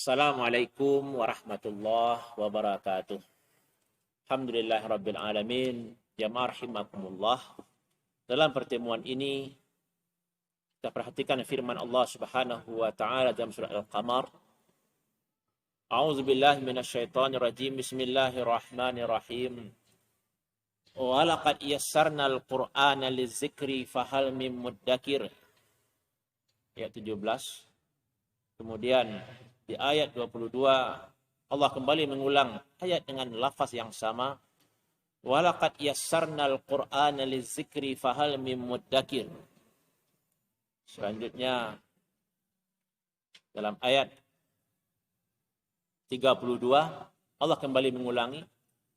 Assalamualaikum warahmatullahi wabarakatuh. Alhamdulillahirabbil alamin. Jamaah rahimakumullah. Dalam pertemuan ini kita perhatikan firman Allah Subhanahu wa taala dalam surah Al-Qamar. A'udzubillahi minasyaitonir rajim. Bismillahirrahmanirrahim. Wa laqad yassarnal Qur'ana lidzikri fahal mim muddakir. Ayat 17. Kemudian di ayat 22 Allah kembali mengulang ayat dengan lafaz yang sama. Walaqad yassarnal Qur'ana lidzikri fahal mim muddakir. Selanjutnya dalam ayat 32 Allah kembali mengulangi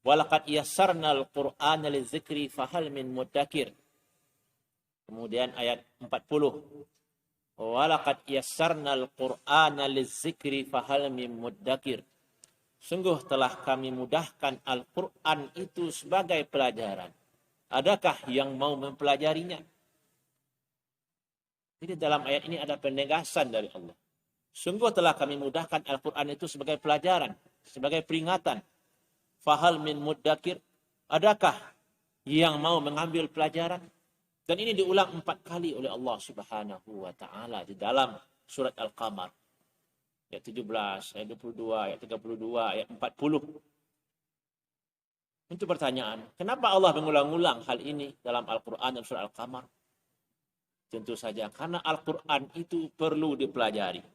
walaqad yassarnal Qur'ana lidzikri fahal min muddakir. Kemudian ayat 40 walaqad yassarnal Qur'ana lidzikri fahal mim muddakir. Sungguh telah kami mudahkan Al-Qur'an itu sebagai pelajaran. Adakah yang mau mempelajarinya? Jadi dalam ayat ini ada penegasan dari Allah. Sungguh telah kami mudahkan Al-Qur'an itu sebagai pelajaran, sebagai peringatan. Fahal min muddakir. Adakah yang mau mengambil pelajaran? Dan ini diulang 4 kali oleh Allah Subhanahu wa taala di dalam surat Al-Qamar. Ayat 17, ayat 22, ayat 32, ayat 40. Untuk pertanyaan, kenapa Allah mengulang-ulang hal ini dalam Al-Qur'an dan surah Al-Qamar? Tentu saja karena Al-Qur'an itu perlu dipelajari.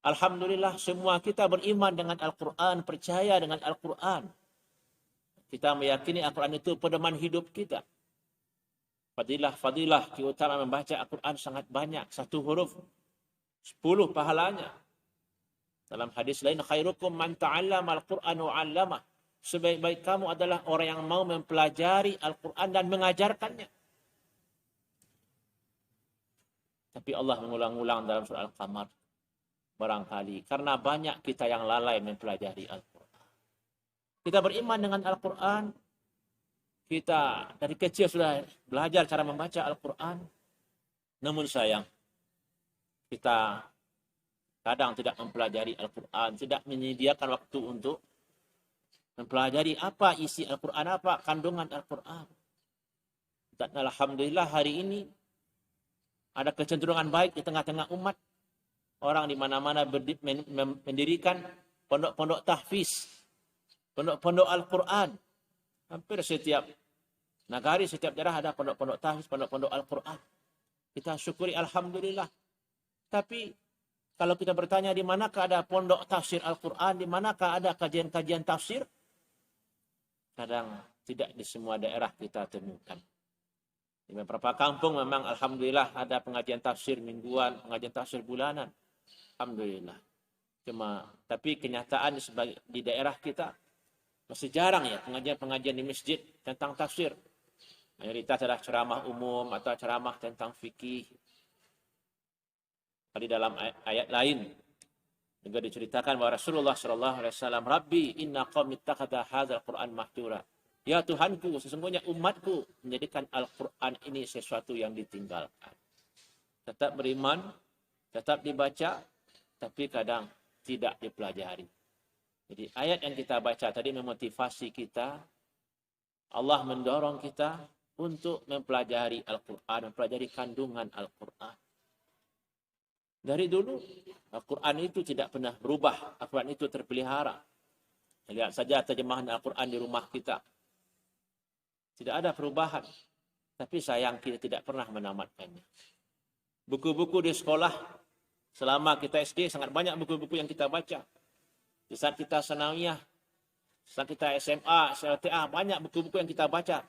Alhamdulillah semua kita beriman dengan Al-Qur'an, percaya dengan Al-Qur'an. Kita meyakini Al-Qur'an itu pedoman hidup kita. Fadilah, keutamaan membaca Al-Quran sangat banyak. 1 huruf, 10 pahalanya. Dalam hadis lain, khairukum man ta'allama al-Quran wa 'allamah. Sebaik-baik kamu adalah orang yang mau mempelajari Al-Quran dan mengajarkannya. Tapi Allah mengulang-ulang dalam surah Al-Qamar. Barangkali karena banyak kita yang lalai mempelajari Al-Quran. Kita beriman dengan Al-Quran. Kita dari kecil sudah belajar cara membaca Al-Quran. Namun sayang, kita kadang tidak mempelajari Al-Quran. Tidak menyediakan waktu untuk mempelajari apa isi Al-Quran, apa kandungan Al-Quran. Dan alhamdulillah hari ini ada kecenderungan baik di tengah-tengah umat. Orang di mana-mana mendirikan pondok-pondok tahfiz, pondok-pondok Al-Quran. Hampir setiap negara, setiap daerah ada pondok-pondok tahfiz, pondok-pondok Al-Quran. Kita syukuri alhamdulillah. Tapi kalau kita bertanya di manakah ada pondok tafsir Al-Quran, di manakah ada kajian-kajian tafsir? Kadang tidak di semua daerah kita temukan. Di beberapa kampung memang alhamdulillah ada pengajian tafsir mingguan, pengajian tafsir bulanan. Alhamdulillah. Tapi kenyataan di daerah kita masih jarang ya pengajian-pengajian di masjid tentang tafsir. Mayoritas adalah ceramah umum atau ceramah tentang fikih. Tadi dalam ayat lain juga diceritakan bahwa Rasulullah SAW, Rabbi inna qaumi ittakhadha hadzal Qur'an mahjura. Ya Tuhanku, sesungguhnya umatku menjadikan Al-Quran ini sesuatu yang ditinggalkan. Tetap beriman, tetap dibaca, tapi kadang tidak dipelajari. Jadi ayat yang kita baca tadi memotivasi kita. Allah mendorong kita untuk mempelajari Al-Quran, mempelajari kandungan Al-Quran. Dari dulu, Al-Quran itu tidak pernah berubah. Al-Quran itu terpelihara. Lihat saja terjemahan Al-Quran di rumah kita. Tidak ada perubahan. Tapi sayang kita tidak pernah menamatkannya. Buku-buku di sekolah, selama kita SD, sangat banyak buku-buku yang kita baca. Di saat kita sanawiyah, saat kita SMA, SLTA, banyak buku-buku yang kita baca.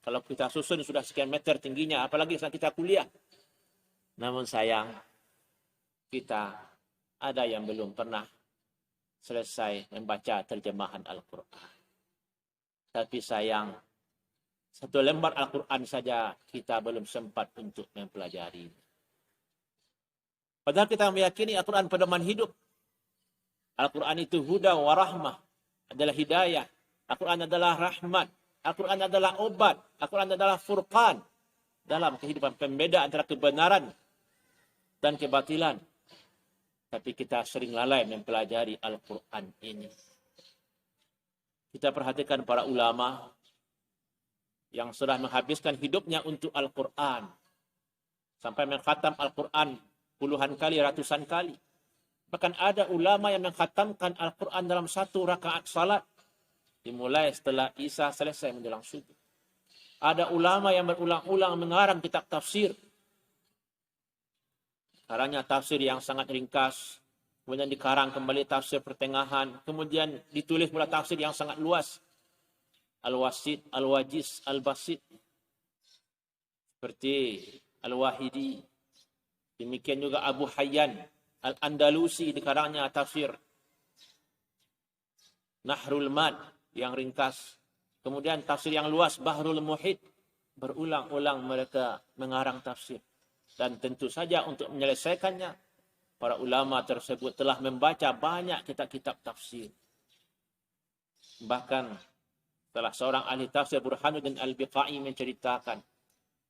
Kalau kita susun sudah sekian meter tingginya, apalagi saat kita kuliah. Namun sayang, kita ada yang belum pernah selesai membaca terjemahan Al-Quran. Tapi sayang, 1 lembar Al-Quran saja kita belum sempat untuk mempelajari. Padahal kita meyakini Al-Quran pedoman hidup. Al-Quran itu huda wa rahmah, adalah hidayah. Al-Quran adalah rahmat. Al-Quran adalah obat. Al-Quran adalah furqan dalam kehidupan, pembeda antara kebenaran dan kebatilan. Tapi kita sering lalai mempelajari Al-Quran ini. Kita perhatikan para ulama yang sudah menghabiskan hidupnya untuk Al-Quran. Sampai mengkhatam Al-Quran puluhan kali, ratusan kali. Bahkan ada ulama yang mengkhatamkan Al-Quran dalam satu rakaat salat. Dimulai setelah Isya selesai menjelang subuh. Ada ulama yang berulang-ulang mengarang kitab tafsir. Karangnya tafsir yang sangat ringkas. Kemudian dikarang kembali tafsir pertengahan. Kemudian ditulis pula tafsir yang sangat luas. Al-Wasit, Al-Wajiz, Al-Basit. Seperti Al-Wahidi. Demikian juga Abu Hayyan Al-Andalusi dikarangnya tafsir Nahrul Mad yang ringkas. Kemudian tafsir yang luas Bahrul Muhit. Berulang-ulang mereka mengarang tafsir. Dan tentu saja untuk menyelesaikannya, para ulama tersebut telah membaca banyak kitab-kitab tafsir. Bahkan salah seorang ahli tafsir Burhanuddin Al-Biqai menceritakan,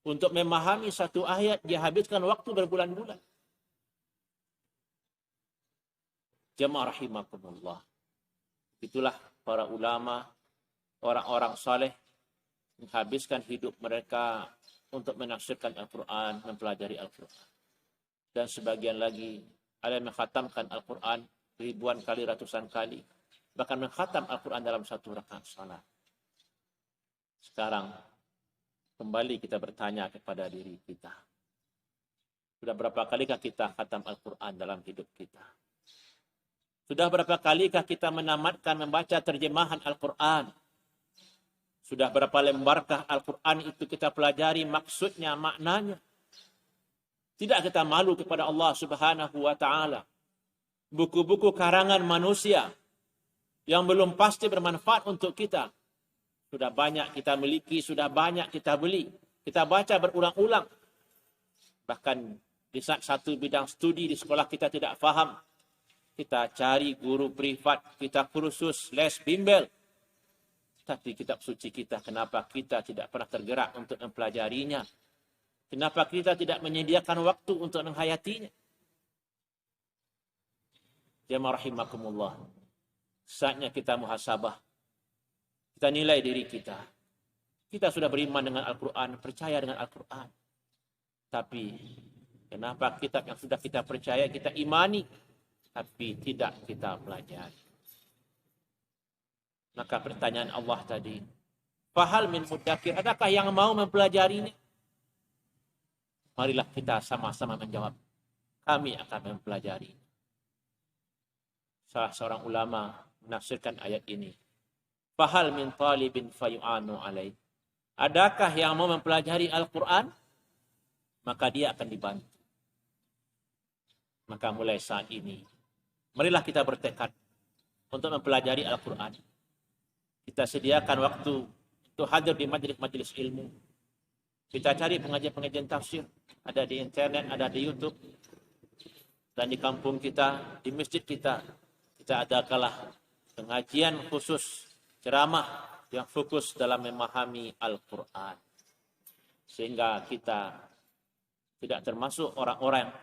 untuk memahami satu ayat dia habiskan waktu berbulan-bulan. Jamaah rahimakumullah. Itulah para ulama, orang-orang saleh menghabiskan hidup mereka untuk menafsirkan Al-Quran, mempelajari Al-Quran. Dan sebagian lagi ada yang mengkhatamkan Al-Quran ribuan kali, ratusan kali. Bahkan mengkhatam Al-Quran dalam satu rakaat salat. Sekarang, kembali kita bertanya kepada diri kita. Sudah berapa kalikah kita khatam Al-Quran dalam hidup kita? Sudah berapa kalikah kita menamatkan membaca terjemahan Al-Quran? Sudah berapa lembarkah Al-Quran itu kita pelajari maksudnya, maknanya? Tidak kita malu kepada Allah Subhanahu wa Ta'ala. Buku-buku karangan manusia yang belum pasti bermanfaat untuk kita. Sudah banyak kita miliki, sudah banyak kita beli. Kita baca berulang-ulang. Bahkan di saat satu bidang studi di sekolah kita tidak faham, kita cari guru privat, kita kursus, les bimbel. Tapi kitab suci kita, kenapa kita tidak pernah tergerak untuk mempelajarinya? Kenapa kita tidak menyediakan waktu untuk menghayatinya? Jamaah rahimakumullah. Saatnya kita muhasabah. Kita nilai diri kita. Kita sudah beriman dengan Al-Quran, percaya dengan Al-Quran. Tapi kenapa kitab yang sudah kita percaya, kita imani, tapi tidak kita pelajari? Maka pertanyaan Allah tadi, fahal min mudzakir, adakah yang mau mempelajarinya? Marilah kita sama-sama menjawab, kami akan mempelajari. Salah seorang ulama menafsirkan ayat ini, fahal min talibin fayu'anu alaih, adakah yang mau mempelajari Al-Quran? Maka dia akan dibantu. Maka mulai saat ini, marilah kita bertekad untuk mempelajari Al-Quran. Kita sediakan waktu untuk hadir di majelis-majelis ilmu. Kita cari pengajian-pengajian tafsir. Ada di internet, ada di YouTube. Dan di kampung kita, di masjid kita, kita adakanlah pengajian khusus, ceramah yang fokus dalam memahami Al-Quran. Sehingga kita tidak termasuk orang-orang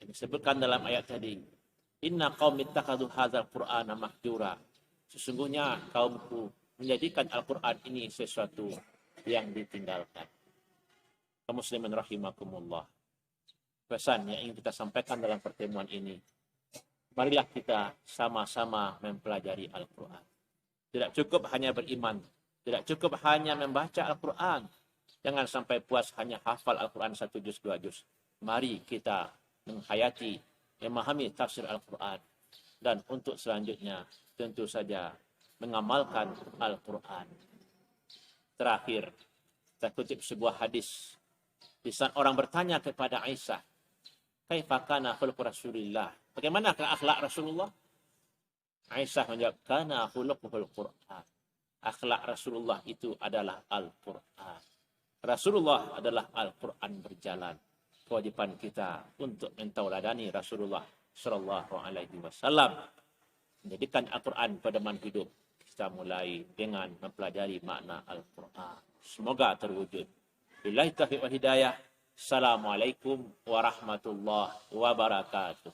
yang disebutkan dalam ayat tadi. Inna qaum ittakhadhu hadzal Qur'ana mahjura. Sesungguhnya kaumku menjadikan Al-Quran ini sesuatu yang ditinggalkan. Kaum muslimin rahimakumullah. Pesan yang ingin kita sampaikan dalam pertemuan ini. Marilah kita sama-sama mempelajari Al-Quran. Tidak cukup hanya beriman. Tidak cukup hanya membaca Al-Quran. Jangan sampai puas hanya hafal Al-Quran 1 juz, 2 juz. Mari kita menghayati, memahami tafsir Al-Quran. Dan untuk selanjutnya, tentu saja mengamalkan Al-Quran. Terakhir, kita kutip sebuah hadis. Di saat orang bertanya kepada Aisyah, kaifa kana khuluq Rasulillah? Bagaimanakah akhlak Rasulullah? Aisyah menjawab, kana khuluquhul Quran. Akhlak Rasulullah itu adalah Al-Quran. Rasulullah adalah Al-Quran berjalan. Kewajiban kita untuk mentauladani Rasulullah sallallahu alaihi wasallam. Menjadikan Al-Quran pedoman hidup. Kita mulai dengan mempelajari makna Al-Quran. Semoga terwujud. Billahi taufiq wal hidayah. Assalamualaikum warahmatullahi wabarakatuh.